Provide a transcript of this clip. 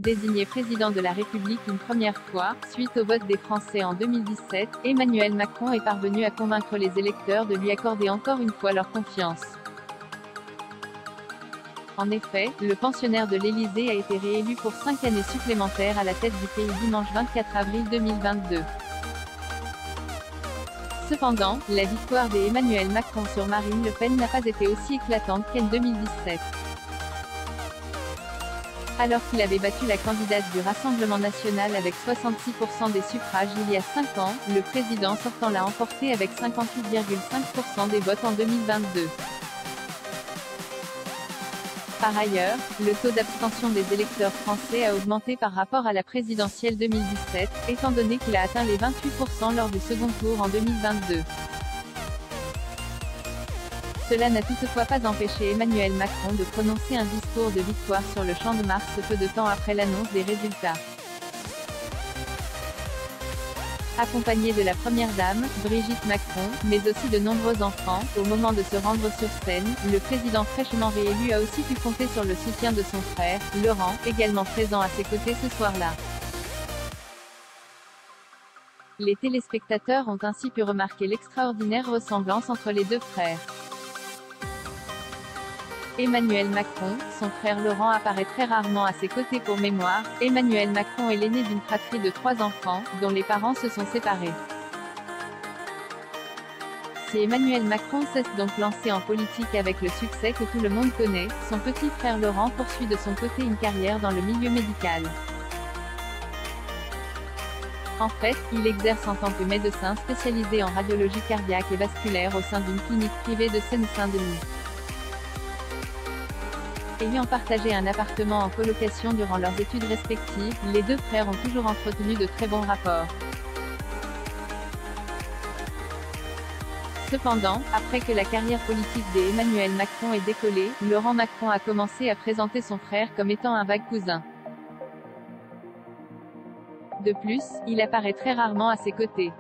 désigné président de la République une première fois, suite au vote des Français en 2017, Emmanuel Macron est parvenu à convaincre les électeurs de lui accorder encore une fois leur confiance. En effet, le pensionnaire de l'Élysée a été réélu pour 5 années supplémentaires à la tête du pays dimanche 24 avril 2022. Cependant, la victoire d'Emmanuel Macron sur Marine Le Pen n'a pas été aussi éclatante qu'en 2017. Alors qu'il avait battu la candidate du Rassemblement national avec 66% des suffrages il y a 5 ans, le président sortant l'a emporté avec 58,5% des votes en 2022. Par ailleurs, le taux d'abstention des électeurs français a augmenté par rapport à la présidentielle 2017, étant donné qu'il a atteint les 28% lors du second tour en 2022. Cela n'a toutefois pas empêché Emmanuel Macron de prononcer un discours de victoire sur le Champ de Mars peu de temps après l'annonce des résultats. Accompagné de la première dame, Brigitte Macron, mais aussi de nombreux enfants, au moment de se rendre sur scène, le président fraîchement réélu a aussi pu compter sur le soutien de son frère, Laurent, également présent à ses côtés ce soir-là. Les téléspectateurs ont ainsi pu remarquer l'extraordinaire ressemblance entre les deux frères. Emmanuel Macron, son frère Laurent apparaît très rarement à ses côtés pour mémoire. Emmanuel Macron est l'aîné d'une fratrie de 3 enfants, dont les parents se sont séparés. Si Emmanuel Macron s'est donc lancé en politique avec le succès que tout le monde connaît, son petit frère Laurent poursuit de son côté une carrière dans le milieu médical. En fait, il exerce en tant que médecin spécialisé en radiologie cardiaque et vasculaire au sein d'une clinique privée de Seine-Saint-Denis. Ayant partagé un appartement en colocation durant leurs études respectives, les deux frères ont toujours entretenu de très bons rapports. Cependant, après que la carrière politique d'Emmanuel Macron ait décollé, Laurent Macron a commencé à présenter son frère comme étant un vague cousin. De plus, il apparaît très rarement à ses côtés.